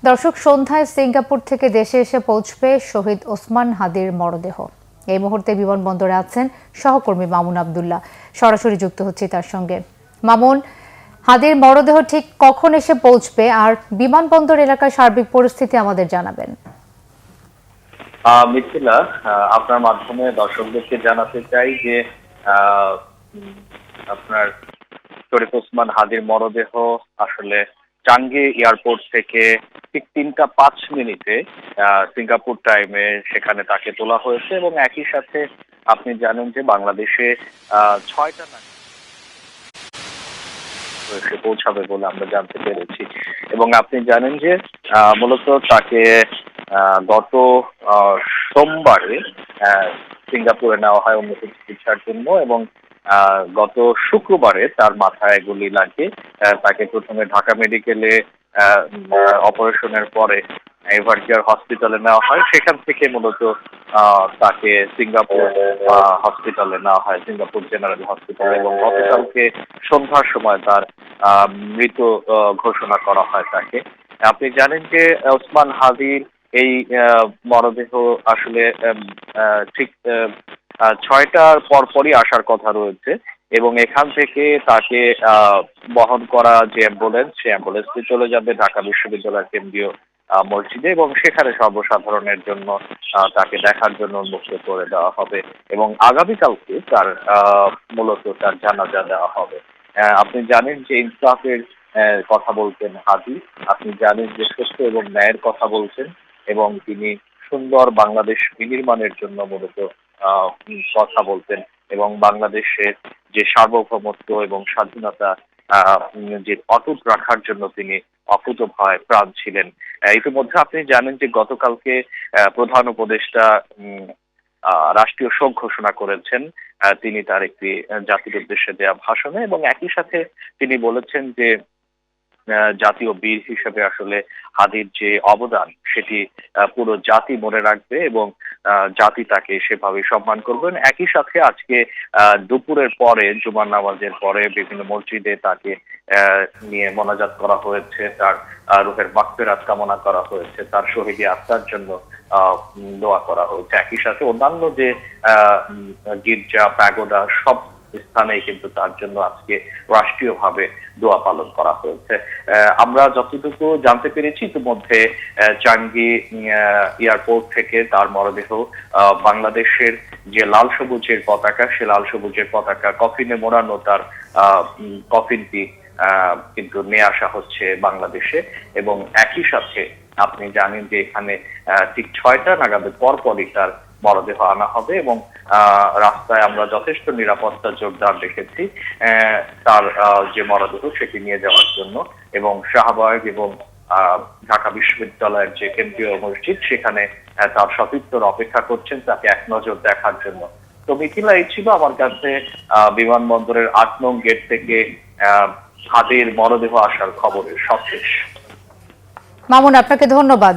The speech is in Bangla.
দর্শক, সন্ধ্যায় সিঙ্গাপুর থেকে দেশে এসে পৌঁছবে শহীদ ওসমান হাদির মরদেহ। এই মুহূর্তে বিমানবন্দরে আছেন সহকর্মী মামুন আব্দুল্লাহ। সরাসরি যুক্ত হচ্ছে তার সঙ্গে। মামুন, হাদির মরদেহ ঠিক কখন এসে পৌঁছবে আর বিমানবন্দর এলাকার সার্বিক পরিস্থিতি আমাদের জানাবেন। মিথিলা, আপনার মাধ্যমে দর্শকদেরকে জানাতে চাই যে আপনার শরীফ ওসমান হাদির মরদেহ আসলে চাঙ্গি এয়ারপোর্ট থেকে ঠিক 3টা 5 মিনিটে সিঙ্গাপুর টাইমে সেখানে তাকে তোলা হয়েছে এবং একই সাথে আপনি জানেন যে বাংলাদেশে 6টা এসে পৌঁছাবে বলে আমরা জানতে পেরেছি। এবং আপনি জানেন যে মূলত তাকে গত সোমবারে সিঙ্গাপুরে নেওয়া হয় উন্নত চিকিৎসার জন্য এবং গত শুক্রবারে তার মাথায় গুলি লাগে। তাকে প্রথমে ঢাকা মেডিকেলে অপারেশনের পরে এভারকেয়ার হসপিটালে নেওয়া হয়। সেখান থেকে মূলত তাকে সিঙ্গাপুর হসপিটালে নেওয়া হয়, সিঙ্গাপুর জেনারেল হসপিটালে, এবং গতকালকে সন্ধ্যার সময় তার মৃত ঘোষণা করা হয় তাকে। আপনি জানেন যে ওসমান হাদির এই মরদেহ আসলে ঠিক 6টার পরপরই আসার কথা রয়েছে এবং এখান থেকে তাকে বহন করা যে অ্যাম্বুলেন্স, সে অ্যাম্বুলেন্সটি চলে যাবে ঢাকা বিশ্ববিদ্যালয়ের কেন্দ্রীয় মসজিদে এবং সেখানে সর্বসাধারণের জন্য তাকে দেখার জন্য উন্মুক্ত করে দেওয়া হবে এবং আগামীকালকে তার মূলত তার জানাজা দেওয়া হবে। আপনি জানেন যে ইনসাফের কথা বলতেন হাদি, আপনি জানেন যে সত্য এবং ন্যায়ের কথা বলছেন এবং তিনি সুন্দর বাংলাদেশ বিনির্মাণের জন্য মূলত কথা বলতেন এবং বাংলাদেশের যে সার্বভৌমত্ব এবং স্বাধীনতা যে অটুট রাখার জন্য তিনি অকুতোভয় প্রাণ ছিলেন। ইতিমধ্যে আপনি জানেন যে গতকালকে প্রধান উপদেষ্টা রাষ্ট্রীয় শোক ঘোষণা করেছেন তিনি তার একটি জাতির উদ্দেশ্যে দেওয়া ভাষণে, এবং একই সাথে তিনি বলেছেন যে জাতীয় বীর হিসেবে আসলে হাদির যে অবদান সেটি পুরো জাতি মনে রাখবে এবং জাতি তাকে সেভাবে সম্মান করবেন। একই সাথে আজকে দুপুরের পরে জুমার নামাজের পরে বিভিন্ন মসজিদে তাকে নিয়ে মোনাজাত করা হয়েছে, তার রুহের মাগফিরাত কামনা করা হয়েছে, তার শহীদি আত্মার জন্য দোয়া করা হয়েছে। একই সাথে অন্যান্য যে গির্জা, প্যাগোডা সব স্থানেই কিন্তু তার জন্য আজকে রাষ্ট্রীয়ভাবে দোয়া পালন করা হয়েছে। আমরা যতটুকু জানতে পেরেছি ইতিমধ্যে চাঙ্গি এয়ারপোর্ট থেকে তার মরদেহ বাংলাদেশের যে লাল সবুজের পতাকা, সে লাল সবুজের পতাকা কফিনে মোড়ানো তার কফিনটি কিন্তু নিয়ে আসা হচ্ছে বাংলাদেশে এবং একই সাথে আপনি জানেন যে এখানে ঠিক 6টা নাগাদের পরপরই তার মরদেহ আনা হবে এবং রাস্তায় আমরা যথেষ্ট নিরাপত্তা জোরদার রেখেছি তার যে মরদেহ সেটি নিয়ে যাওয়ার জন্য, এবং শাহবাগ এবং ঢাকা বিশ্ববিদ্যালয়ের যে কেন্দ্রীয় মসজিদ সেখানে তার সতীর্থরা অপেক্ষা করছেন তাকে এক নজর দেখার জন্য। তো মিথিলা, এই ছিল আমার কাছে বিমানবন্দরের 8 নং গেট থেকে হাদির মরদেহ আসার খবরের সবশেষ। মামুন, আপনাকে ধন্যবাদ।